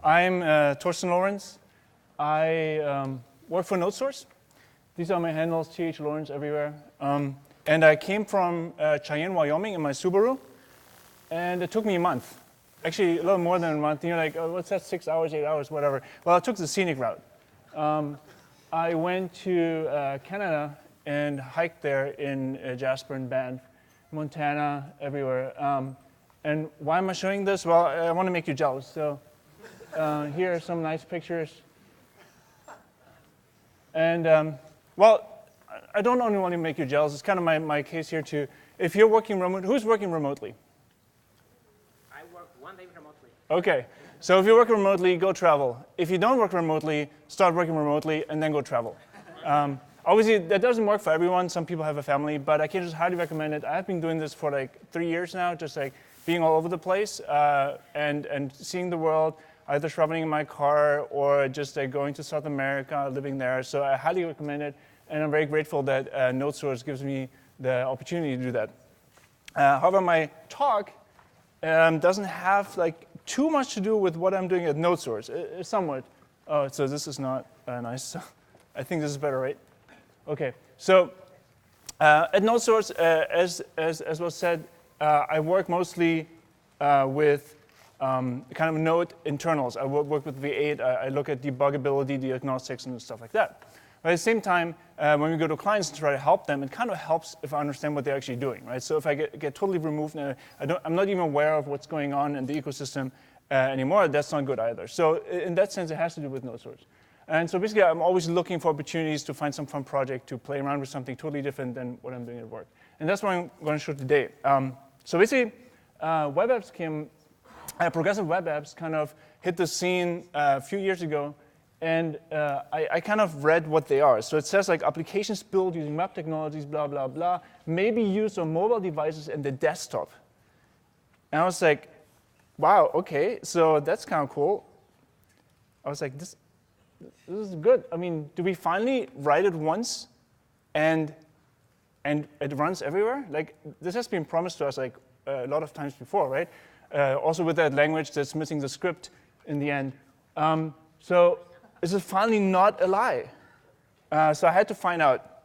I'm Thorsten Lorenz. I work for NodeSource. These are my handles, TH Lorenz everywhere. And I came from Cheyenne, Wyoming in my Subaru. And it took me a month. Actually, a little more than a month. You're like, oh, what's that, 6 hours, 8 hours, whatever. Well, I took the scenic route. I went to Canada and hiked there in Jasper and Banff, Montana, everywhere. And why am I showing this? Well, I want to make you jealous. So here are some nice pictures. And well, I don't only want to make you jealous. It's kind of my case here too. If you're working remote, who's working remotely? I work 1 day remotely. Okay, so if you work remotely, go travel. If you don't work remotely, start working remotely and then go travel. Obviously, that doesn't work for everyone. Some people have a family, but I can just highly recommend it. I've been doing this for like 3 years now, just like being all over the place and seeing the world, either traveling in my car or just going to South America, living there. So I highly recommend it, and I'm very grateful that NodeSource gives me the opportunity to do that. However, my talk doesn't have like too much to do with what I'm doing at NodeSource. It's somewhat. Oh, so this is not nice. I think this is better, right? Okay. So at NodeSource, as was said, I work mostly with kind of node internals. I work with V8. I look at debuggability, diagnostics, and stuff like that. But at the same time, when we go to clients and try to help them, it kind of helps if I understand what they're actually doing, right? So if I get totally removed, and I'm not even aware of what's going on in the ecosystem anymore, that's not good either. So in that sense, it has to do with NodeSource. And so basically, I'm always looking for opportunities to find some fun project to play around with something totally different than what I'm doing at work. And that's what I'm going to show today. So basically, web apps came. Progressive web apps kind of hit the scene a few years ago, and I kind of read what they are. So it says like applications built using web technologies, blah, blah, blah, maybe used on mobile devices and the desktop. And I was like, wow, okay, so that's kind of cool. I was like, this is good. I mean, do we finally write it once and it runs everywhere? Like, this has been promised to us like a lot of times before, right? Also with that language that's missing the script in the end. So is it finally not a lie? So I had to find out.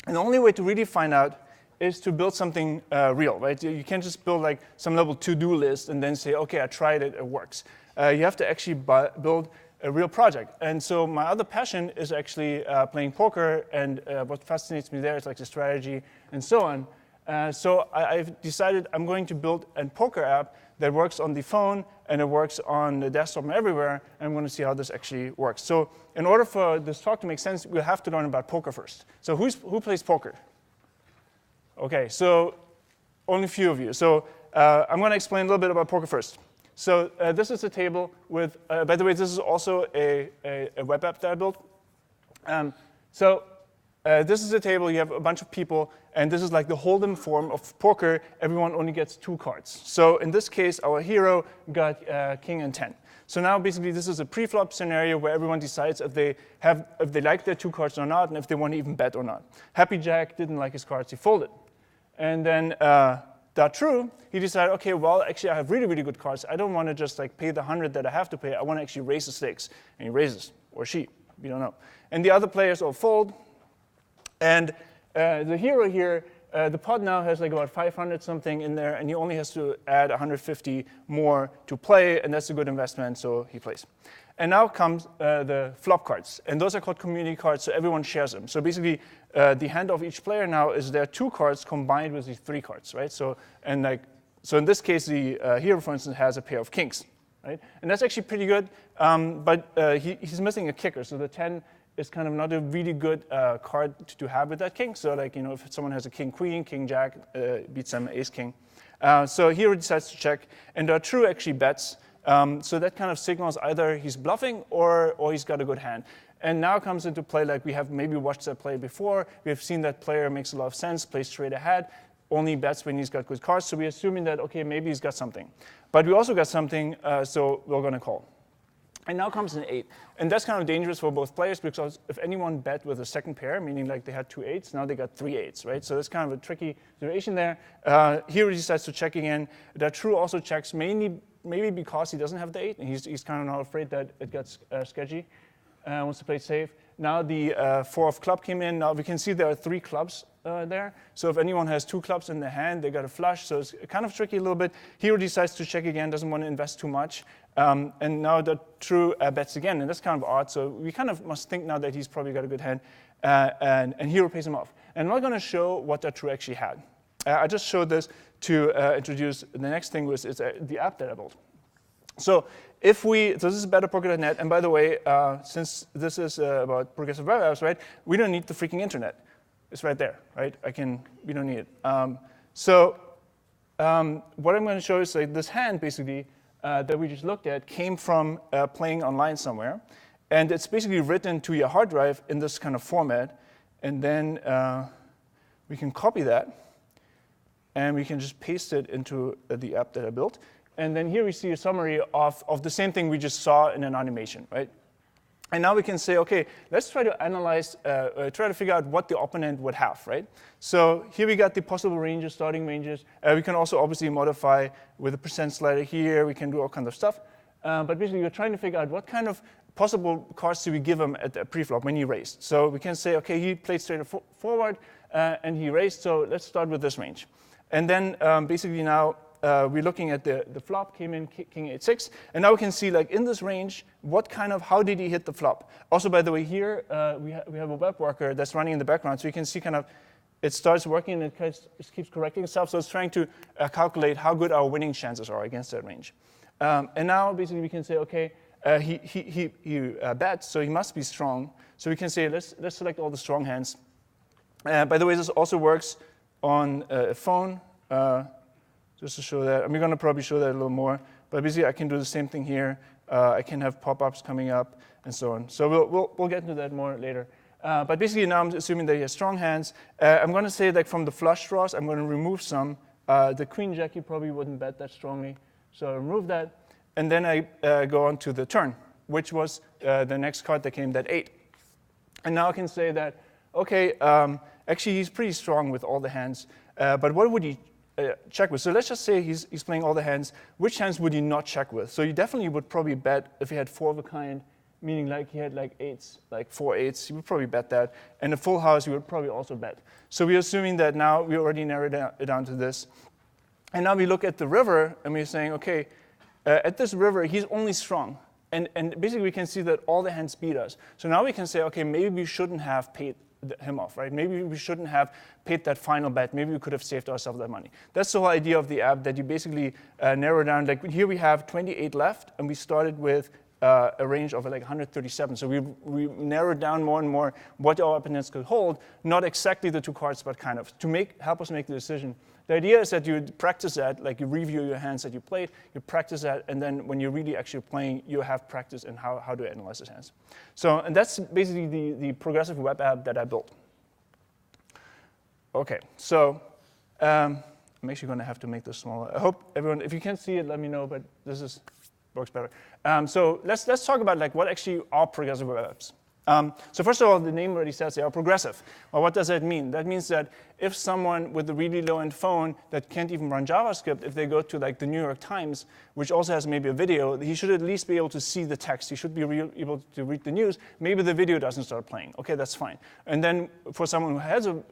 And the only way to really find out is to build something real, right? You can't just build like some little to-do list and then say, okay, I tried it, it works. You have to actually build a real project. And so my other passion is actually playing poker, and what fascinates me there is like the strategy and so on. So I've decided I'm going to build a poker app that works on the phone and it works on the desktop and everywhere, and I'm going to see how this actually works. So in order for this talk to make sense, we'll have to learn about poker first. So who plays poker? Okay, so only a few of you. So I'm going to explain a little bit about poker first. So this is a table with, by the way, this is also a web app that I built. This is a table, you have a bunch of people, and this is like the hold'em form of poker. Everyone only gets 2 cards. So in this case, our hero got king and 10. So now basically this is a pre-flop scenario where everyone decides if they like their 2 cards or not, and if they want to even bet or not. Happy Jack didn't like his cards, he folded. And then that true, he decided, okay, well, actually I have really, really good cards. I don't want to just like pay the 100 that I have to pay. I want to actually raise the stakes. And he raises, or she, we don't know. And the other players all fold. And the hero here, the pot now has like about 500 something in there, and he only has to add 150 more to play, and that's a good investment, so he plays. And now comes the flop cards, and those are called community cards, so everyone shares them. So basically, the hand of each player now is there 2 cards combined with these 3 cards, right? So in this case, the hero, for instance, has a pair of kings, right? And that's actually pretty good, but he's missing a kicker, so the 10 is kind of not a really good card to have with that king. So like, if someone has a king queen, king jack, beats them ace king. So hero decides to check, and true actually bets. So that kind of signals either he's bluffing or he's got a good hand. And now comes into play, like we have maybe watched that play before. We have seen that player makes a lot of sense, plays straight ahead, only bets when he's got good cards. So we're assuming that, okay, maybe he's got something. But we also got something, so we're going to call. And now comes an 8. And that's kind of dangerous for both players because if anyone bet with a second pair, meaning like they had 2 8s, now they got 3 8s, right? So that's kind of a tricky situation there. Here he decides to check again. That true also checks maybe because he doesn't have the 8, and he's kind of not afraid that it gets sketchy. Wants to play safe. Now the 4 of club came in. Now we can see there are 3 clubs there. So if anyone has 2 clubs in their hand, they got a flush. So it's kind of tricky a little bit. Hero decides to check again, doesn't want to invest too much. And now the true bets again, and that's kind of odd. So we kind of must think now that he's probably got a good hand, and Hero pays him off. And I'm not going to show what that true actually had. I just showed this to introduce the next thing, which is the app that I built. So so this is betterpoker.net, and by the way, since this is about progressive web apps, right? We don't need the freaking internet. It's right there, right? We don't need it. What I'm going to show is like this hand basically that we just looked at came from playing online somewhere, and it's basically written to your hard drive in this kind of format, and then we can copy that, and we can just paste it into the app that I built. And then here we see a summary of the same thing we just saw in an animation, right? And now we can say, okay, let's try to analyze, try to figure out what the opponent would have, right? So here we got the possible ranges, starting ranges. We can also obviously modify with a percent slider here. We can do all kinds of stuff. But basically, we're trying to figure out what kind of possible cards do we give him at the preflop when he raised. So we can say, okay, he played straight forward, and he raised. So let's start with this range. And then basically now, we're looking at the flop, came in, king 8-6, and now we can see, like, in this range, how did he hit the flop? Also, by the way, here, we have a web worker that's running in the background, so you can see kind of, it starts working, and it just keeps correcting itself, so it's trying to calculate how good our winning chances are against that range. And now, basically, we can say, okay, he bets, so he must be strong, so we can say, let's select all the strong hands. By the way, this also works on a phone, just to show that. And we're going to probably show that a little more. But basically, I can do the same thing here. I can have pop-ups coming up and so on. So we'll get into that more later. But basically, now I'm assuming that he has strong hands. I'm going to say that from the flush draws, I'm going to remove some. The queen jack, you probably wouldn't bet that strongly. So I remove that. And then I go on to the turn, which was the next card that came, that 8. And now I can say that, okay, actually, he's pretty strong with all the hands. But what would he check with? So let's just say he's playing all the hands. Which hands would he not check with? So you definitely would probably bet if he had 4 of a kind, meaning like he had like 8s, like 4 8s, you would probably bet that. And a full house, you would probably also bet. So we're assuming that now we already narrowed it down to this. And now we look at the river, and we're saying, okay, at this river, he's only strong. And basically, we can see that all the hands beat us. So now we can say, okay, maybe we shouldn't have paid him off, right? Maybe we shouldn't have paid that final bet. Maybe we could have saved ourselves that money. That's the whole idea of the app, that you basically narrow down. Like here we have 28 left, and we started with a range of like 137. So we narrowed down more and more what our opponents could hold, not exactly the 2 cards, but kind of to help us make the decision. The idea is that you practice that, like you review your hands that you played, you practice that, and then when you're really actually playing, you have practice in how to analyze those hands. So, and that's basically the progressive web app that I built. Okay, so I'm actually going to have to make this smaller. I hope everyone, if you can't see it, let me know, but this works better. So let's talk about like what actually are progressive web apps. So first of all, the name already says they are progressive. Well, what does that mean? That means that if someone with a really low-end phone that can't even run JavaScript, if they go to like the New York Times, which also has maybe a video, he should at least be able to see the text. He should be able to read the news. Maybe the video doesn't start playing. Okay, that's fine. And then for someone who has a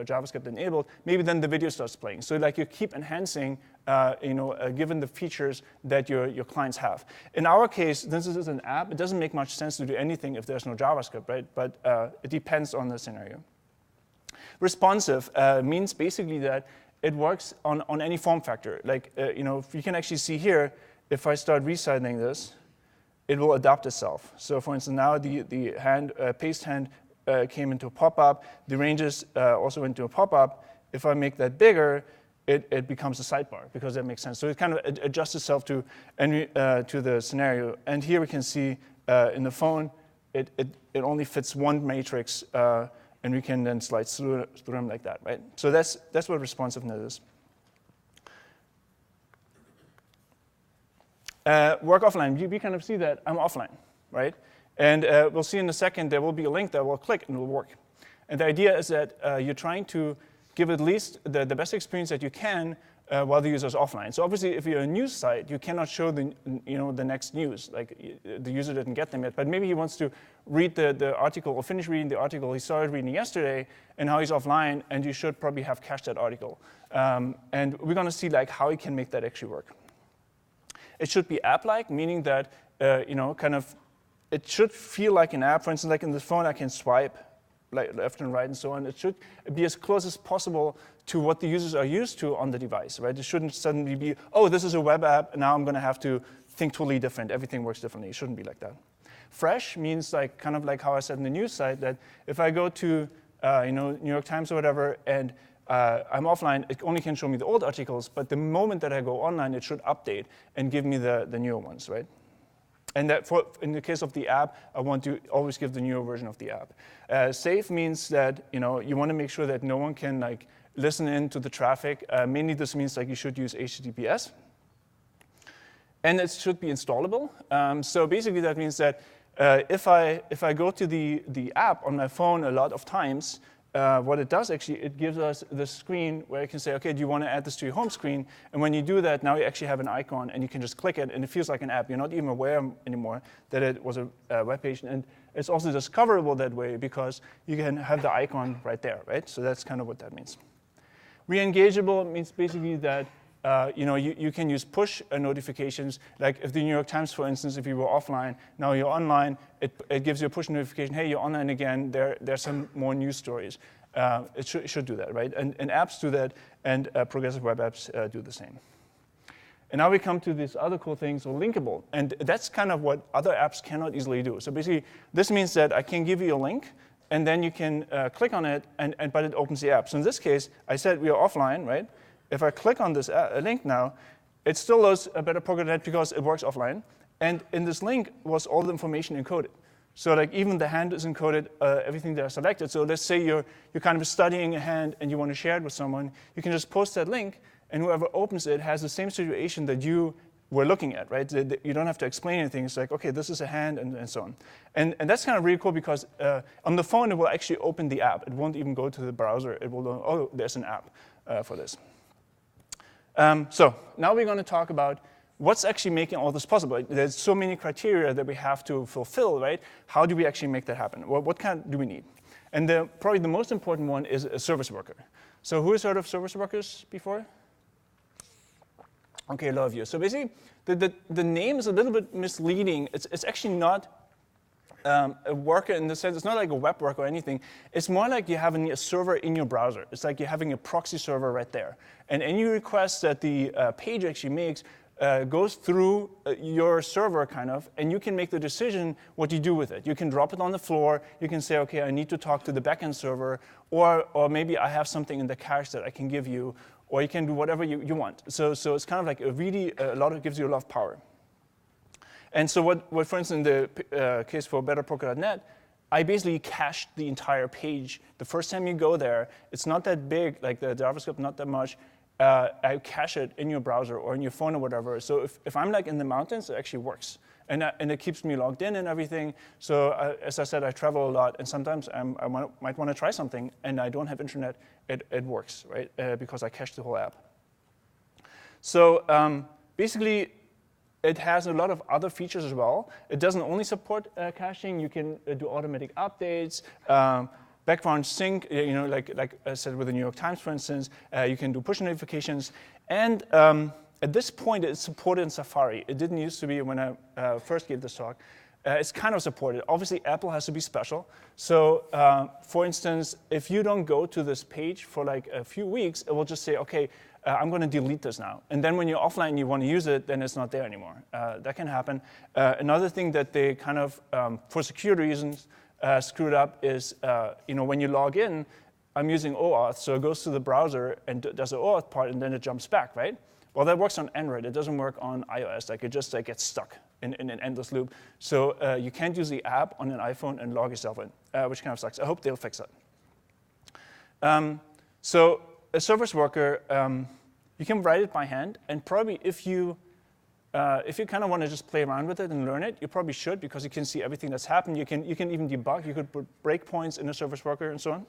JavaScript enabled, maybe then the video starts playing. So like you keep enhancing given the features that your clients have. In our case, since this is an app, it doesn't make much sense to do anything if there's no JavaScript, right? But it depends on the scenario. Responsive means basically that it works on any form factor. Like, if you can actually see here, if I start resizing this, it will adapt itself. So for instance, now the hand, paste hand came into a pop-up. The ranges also went to a pop-up. If I make that bigger, it becomes a sidebar because that makes sense. So it kind of adjusts itself to the scenario. And here we can see in the phone, it only fits one matrix, and we can then slide through them like that, right? So that's what responsiveness is. Work offline, we kind of see that I'm offline, right? And we'll see in a second there will be a link that will click and it will work. And the idea is that you're trying to give at least the best experience that you can while the user is offline. So obviously, if you're a news site, you cannot show the next news. Like the user didn't get them yet, but maybe he wants to read the article or finish reading the article he started reading yesterday, and now he's offline, and you should probably have cached that article. And we're going to see like how you can make that actually work. It should be app-like, meaning that it should feel like an app. For instance, like in the phone, I can swipe like left and right and so on. It should be as close as possible to what the users are used to on the device, right? It shouldn't suddenly be, oh, this is a web app, and now I'm going to have to think totally different. Everything works differently. It shouldn't be like that. Fresh means like kind of like how I said in the news site that if I go to New York Times or whatever, and I'm offline, it only can show me the old articles, but the moment that I go online, it should update and give me the newer ones, right? And that in the case of the app, I want to always give the newer version of the app. Safe means that you want to make sure that no one can like listen in to the traffic. Mainly this means like you should use HTTPS. And it should be installable. So basically that means that if I go to the app on my phone a lot of times, what it does actually, it gives us the screen where you can say, okay, do you want to add this to your home screen? And when you do that, now you actually have an icon, and you can just click it, and it feels like an app. You're not even aware anymore that it was a web page. And it's also discoverable that way because you can have the icon right there, right? So that's kind of what that means. Re-engageable means basically that you can use push notifications. Like if the New York Times, for instance, if you were offline, now you're online, it gives you a push notification, hey, you're online again, there's some more news stories. It should do that, right? And apps do that, and progressive web apps do the same. And now we come to these other cool things, so linkable. And that's kind of what other apps cannot easily do. So basically, this means that I can give you a link, and then you can click on it, but it opens the app. So in this case, I said we are offline, right? If I click on this link now, it still loads a better program.net because it works offline. And in this link was all the information encoded. So like even the hand is encoded, everything that I selected. So let's say you're kind of studying a hand and you want to share it with someone. You can just post that link, and whoever opens it has the same situation that you were looking at, right? You don't have to explain anything. It's like, okay, this is a hand, and so on. And that's kind of really cool because on the phone, it will actually open the app. It won't even go to the browser. It will know, oh, there's an app for this. So now we're going to talk about what's actually making all this possible. There's so many criteria that we have to fulfill, right? How do we actually make that happen? Well, what kind do we need? And probably the most important one is a service worker. So who has heard of service workers before? Okay, a lot of you. So basically, the name is a little bit misleading. It's actually not a worker in the sense, it's not like a web worker or anything. It's more like you're having a server in your browser. It's like you're having a proxy server right there. And any request that the page actually makes goes through your server kind of, and you can make the decision what you do with it. You can drop it on the floor. You can say, okay, I need to talk to the backend server, or maybe I have something in the cache that I can give you, or you can do whatever you want. So it's kind of like gives you a lot of power. And so what for instance, in the case for betterpoker.net, I basically cached the entire page. The first time you go there, it's not that big, like the JavaScript, not that much. I cache it in your browser or in your phone or whatever. So if I'm like in the mountains, it actually works. And it keeps me logged in and everything. So as I said, I travel a lot, and sometimes I might want to try something, and I don't have internet. It works, right? Because I cached the whole app. So basically, it has a lot of other features as well. It doesn't only support caching. You can do automatic updates, background sync. Like I said with the New York Times, for instance, you can do push notifications. And at this point, it's supported in Safari. It didn't used to be when I first gave this talk. It's kind of supported. Obviously, Apple has to be special. So, for instance, if you don't go to this page for like a few weeks, it will just say, okay, I'm going to delete this now. And then when you're offline and you want to use it, then it's not there anymore. That can happen. Another thing that they kind of, for security reasons, screwed up is, when you log in, I'm using OAuth, so it goes to the browser and does the OAuth part, and then it jumps back, right? Well, that works on Android. It doesn't work on iOS. Like, it just gets stuck in an endless loop. So you can't use the app on an iPhone and log yourself in, which kind of sucks. I hope they'll fix that. So a service worker, you can write it by hand, and probably if you if you kind of want to just play around with it and learn it, you probably should, because you can see everything that's happened. You can even debug. You could put breakpoints in a service worker and so on.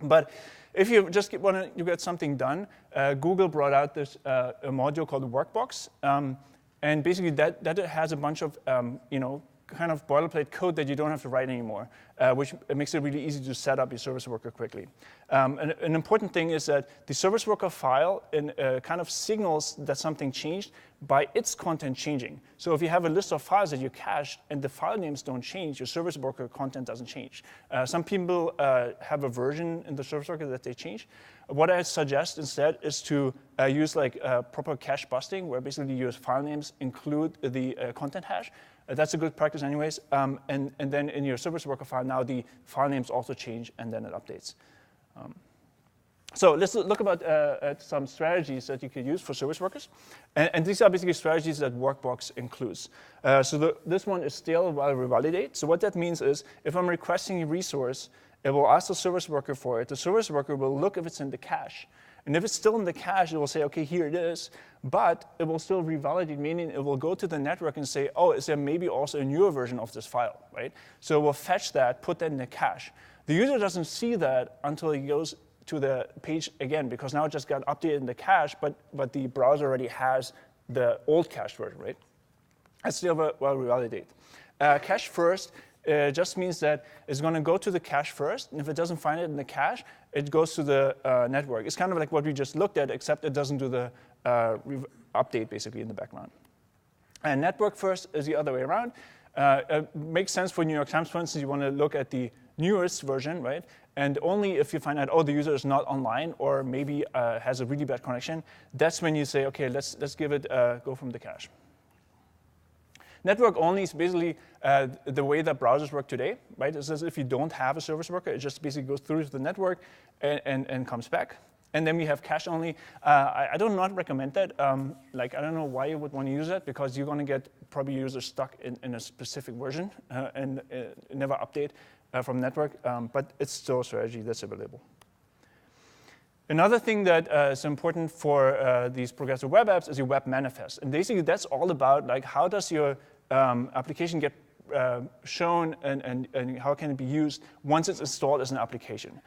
But if you just want to get something done, Google brought out this a module called Workbox, and basically that has a bunch of kind of boilerplate code that you don't have to write anymore, which makes it really easy to set up your service worker quickly. An important thing is that the service worker file kind of signals that something changed by its content changing. So if you have a list of files that you cached and the file names don't change, your service worker content doesn't change. Some people have a version in the service worker that they change. What I suggest instead is to use like proper cache busting, where basically you use file names, include the content hash. That's a good practice anyways. And then in your service worker file, now the file names also change, and then it updates. So let's look at some strategies that you could use for service workers. And these are basically strategies that Workbox includes. This one is stale while revalidate. So what that means is, if I'm requesting a resource, it will ask the service worker for it. The service worker will look if it's in the cache. And if it's still in the cache, it will say, OK, here it is. But it will still revalidate, meaning it will go to the network and say, oh, is there maybe also a newer version of this file, right? So it will fetch that, put that in the cache. The user doesn't see that until he goes to the page again, because now it just got updated in the cache, but the browser already has the old cache version, right? That's still while revalidate. Cache first just means that it's going to go to the cache first, and if it doesn't find it in the cache, it goes to the network. It's kind of like what we just looked at, except it doesn't do the update basically in the background. And network first is the other way around. It makes sense for New York Times, for instance. You want to look at the newest version, right? And only if you find out, oh, the user is not online, or maybe has a really bad connection, that's when you say, OK, let's give it go from the cache. Network only is basically the way that browsers work today, right? It says if you don't have a service worker, it just basically goes through to the network and comes back. And then we have cache only. I do not recommend that. I don't know why you would want to use that, because you're going to get probably users stuck in a specific version and never update from network. But it's still a strategy that's available. Another thing that is important for these progressive web apps is your web manifest. And basically, that's all about like how does your application get shown and how can it be used once it's installed as an application.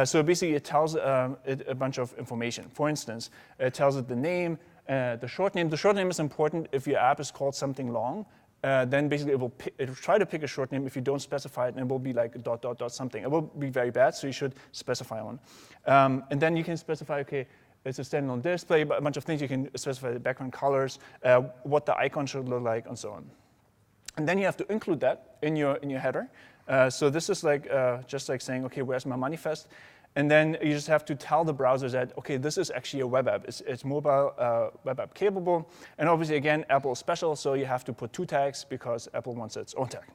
So basically, it tells it a bunch of information. For instance, it tells it the name, the short name. The short name is important if your app is called something long. Then basically it will try to pick a short name if you don't specify it, and it will be like ... something. It will be very bad, so you should specify one. And then you can specify, OK, it's a standalone display, but a bunch of things. You can specify the background colors, what the icon should look like, and so on. And then you have to include that in your header. So this is like just like saying, OK, where's my manifest? And then you just have to tell the browser that, OK, this is actually a web app. It's mobile web app capable. And obviously, again, Apple is special, so you have to put 2 tags because Apple wants its own tag.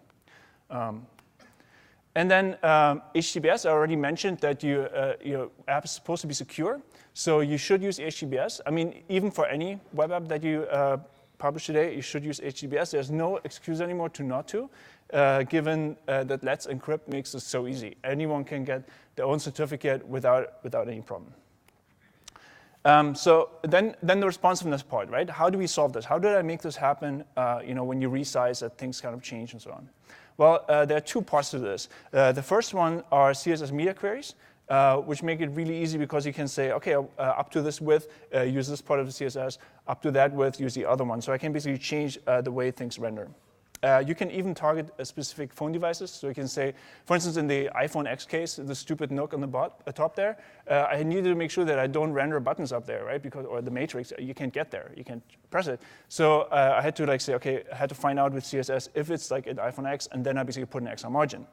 And then HTTPS, I already mentioned that your app is supposed to be secure. So you should use HTTPS. I mean, even for any web app that you publish today, you should use HTTPS. There's no excuse anymore to not to, given that Let's Encrypt makes it so easy. Anyone can get their own certificate without any problem. So then the responsiveness part, right? How do we solve this? How did I make this happen? When you resize, that things kind of change and so on. Well, there are 2 parts to this. The first one are CSS media queries, which make it really easy because you can say, OK, up to this width, use this part of the CSS. Up to that width, use the other one. So I can basically change the way things render. You can even target specific phone devices. So you can say, for instance, in the iPhone X case, the stupid nook on the top there, I needed to make sure that I don't render buttons up there, right? Or the matrix, you can't get there. You can't press it. So I had to say, OK, I had to find out with CSS if it's like an iPhone X, and then I basically put an X on margin.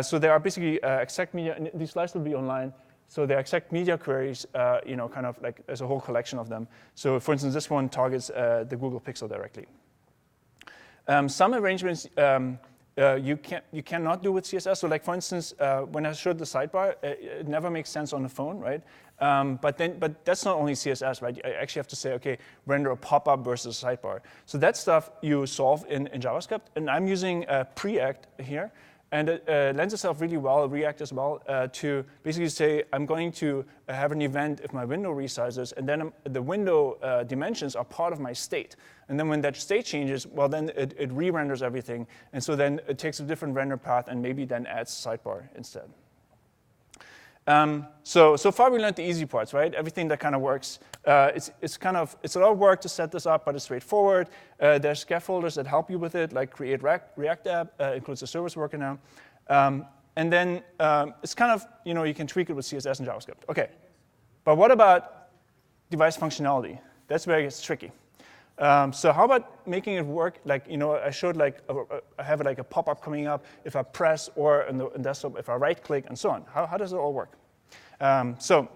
So there are basically exact media, and these slides will be online. So there are exact media queries, kind of like there's a whole collection of them. So for instance, this one targets the Google Pixel directly. Some arrangements you cannot do with CSS. So like for instance, when I showed the sidebar, it never makes sense on the phone, right? But that's not only CSS, right? I actually have to say, OK, render a pop-up versus a sidebar. So that stuff you solve in JavaScript. And I'm using Preact here. And it lends itself really well, React as well, to basically say, I'm going to have an event if my window resizes, and then the window dimensions are part of my state. And then when that state changes, well, then it re-renders everything. And so then it takes a different render path and maybe then adds sidebar instead. So far we learned the easy parts, right? Everything that kind of works. It's a lot of work to set this up, but it's straightforward. There's scaffolders that help you with it, like Create React App, includes the service worker now. And then it's kind of, you can tweak it with CSS and JavaScript. Okay, but what about device functionality? That's where it gets tricky. So how about making it work? Like, I showed I have like a pop-up coming up if I press, or in the desktop if I right-click, and so on. How does it all work? So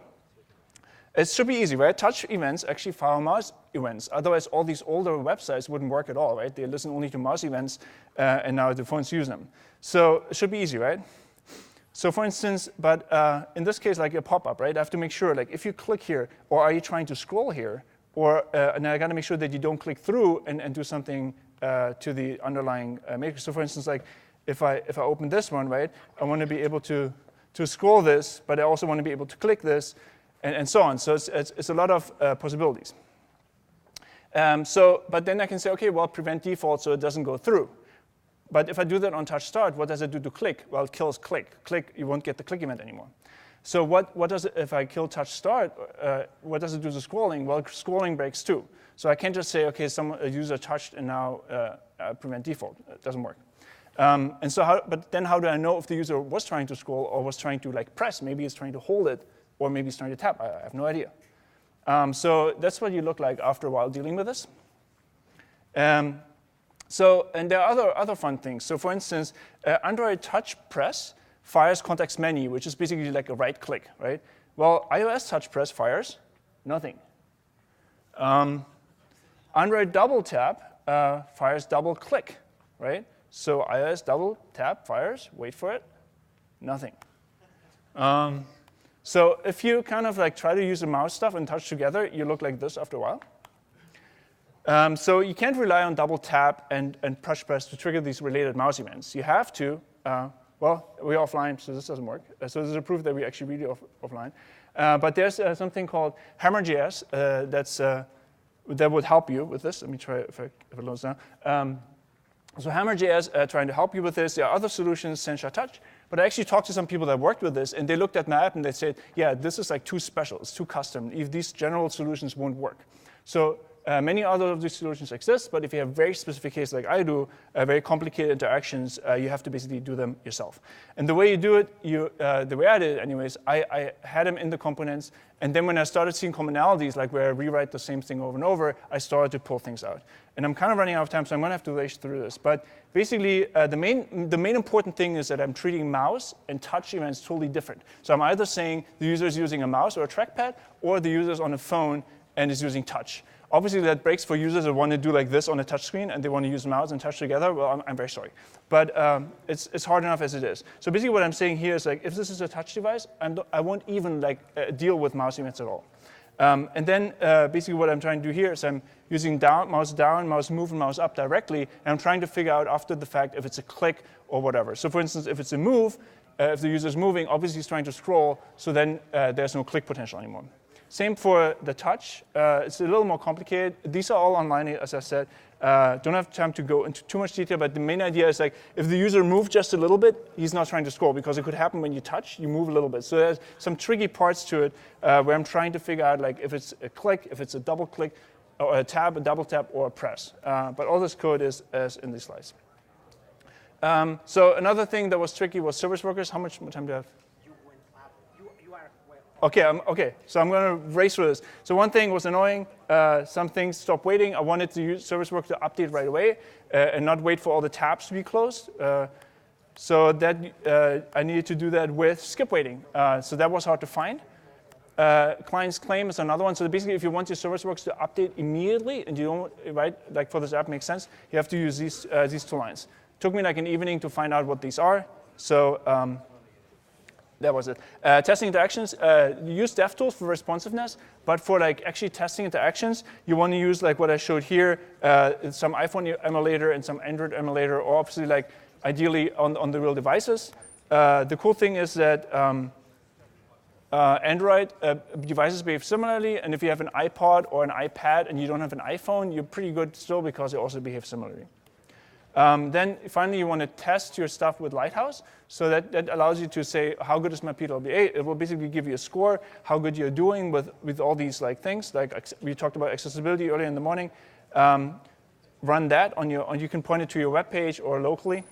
it should be easy, right? Touch events actually follow mouse events. Otherwise, all these older websites wouldn't work at all, right? They listen only to mouse events, and now the phones use them. So it should be easy, right? So for instance, but in this case, like a pop-up, right? I have to make sure, like, if you click here, or are you trying to scroll here, or and I got to make sure that you don't click through and do something to the underlying matrix. So for instance, like if I open this one, right, I want to be able to scroll this, but I also want to be able to click this, and so on. So it's a lot of possibilities. But then I can say, okay, well, prevent default so it doesn't go through. But if I do that on touch start, what does it do to click? Well, it kills click. Click, you won't get the click event anymore. So what does it, if I kill touch start, what does it do to scrolling? Well, scrolling breaks too. So I can't just say, okay, a user touched and now prevent default. It doesn't work. But then how do I know if the user was trying to scroll or was trying to press? Maybe it's trying to hold it, or maybe it's trying to tap. I have no idea. So that's what you look like after a while dealing with this. And there are other fun things. So for instance, Android Touch Press fires context menu, which is basically like a right click, right? Well, iOS Touch Press fires nothing. Android Double Tap fires double click, right? So iOS Double Tap fires, wait for it, nothing. So if you kind of try to use the mouse stuff and touch together, you look like this after a while. So you can't rely on double tap and push press to trigger these related mouse events. You have to, well, we're offline, so this doesn't work. So this is a proof that we actually really offline. But there's something called HammerJS that would help you with this. Let me try if it loads down. So HammerJS trying to help you with this. There are other solutions, Sencha Touch. But I actually talked to some people that worked with this, and they looked at my app and they said, yeah, this is too special. It's too custom. If these general solutions won't work. So many other of these solutions exist, but if you have very specific cases like I do, very complicated interactions, you have to basically do them yourself. And the way you do it, the way I did it anyways, I had them in the components, and then when I started seeing commonalities, like where I rewrite the same thing over and over, I started to pull things out. And I'm kind of running out of time, so I'm going to have to race through this. But basically, the main important thing is that I'm treating mouse and touch events totally different. So I'm either saying the user is using a mouse or a trackpad, or the user is on a phone and is using touch. Obviously, that breaks for users that want to do like this on a touch screen and they want to use mouse and touch together. Well, I'm very sorry. But it's hard enough as it is. So basically what I'm saying here is if this is a touch device, I won't even deal with mouse events at all. And then basically what I'm trying to do here is I'm using down, mouse move, and mouse up directly. And I'm trying to figure out after the fact if it's a click or whatever. So for instance, if it's a move, if the user is moving, obviously he's trying to scroll. So then there's no click potential anymore. Same for the touch. It's a little more complicated. These are all online, as I said. Don't have time to go into too much detail, but the main idea is if the user moves just a little bit, he's not trying to scroll, because it could happen when you touch, you move a little bit. So there's some tricky parts to it where I'm trying to figure out if it's a click, if it's a double click, or a tab, a double tap, or a press. But all this code is in these slides. So another thing that was tricky was service workers. How much more time do I have? Okay, so I'm going to race through this. So one thing was annoying. Some things stopped waiting. I wanted the service worker to update right away and not wait for all the tabs to be closed. So that I needed to do that with skip waiting. So that was hard to find. Client's claim is another one. So basically, if you want your service workers to update immediately, and you don't, right, for this app makes sense, you have to use these two lines. It took me an evening to find out what these are. So that was it. Testing interactions, you use DevTools for responsiveness, but for actually testing interactions, you want to use what I showed here, some iPhone emulator and some Android emulator, or obviously ideally on the real devices. The cool thing is that Android devices behave similarly, and if you have an iPod or an iPad and you don't have an iPhone, you're pretty good still because they also behave similarly. Then finally, you want to test your stuff with Lighthouse. So that allows you to say, how good is my PWA? It will basically give you a score, how good you're doing with all these things. Like we talked about accessibility earlier in the morning. Run that you can point it to your web page or locally.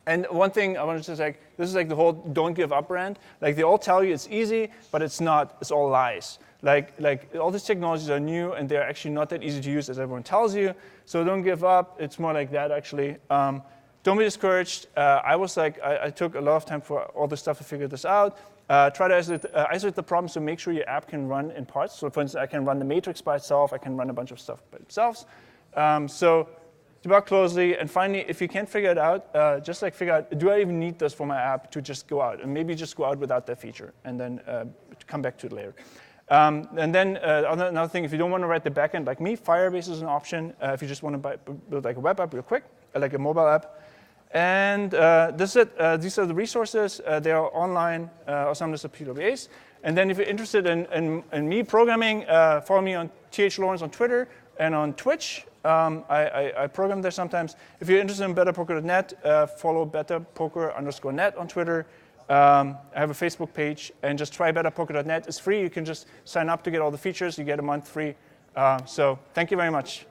And one thing I wanted to say, this is like the whole don't give up rant. Like they all tell you it's easy, but it's not. It's all lies. Like all these technologies are new and they're actually not that easy to use as everyone tells you. So don't give up. It's more like that actually. Don't be discouraged. I took a lot of time for all this stuff to figure this out. Try to isolate the problem, so make sure your app can run in parts. So for instance, I can run the matrix by itself. I can run a bunch of stuff by itself. So debug closely. And finally, if you can't figure it out, just figure out, do I even need this for my app to just go out? And maybe just go out without that feature and then come back to it later. And then another thing, if you don't want to write the backend like me, Firebase is an option. If you just want to build like a web app real quick, like a mobile app. And this is it. These are the resources. They are online, or some of this are PWAs. And then if you're interested in me programming, follow me on Lorenz on Twitter and on Twitch. I program there sometimes. If you're interested in betterpoker.net, follow betterpoker_net on Twitter. I have a Facebook page, and just try betterpoker.net. It's free. You can just sign up to get all the features. You get a month free. So thank you very much.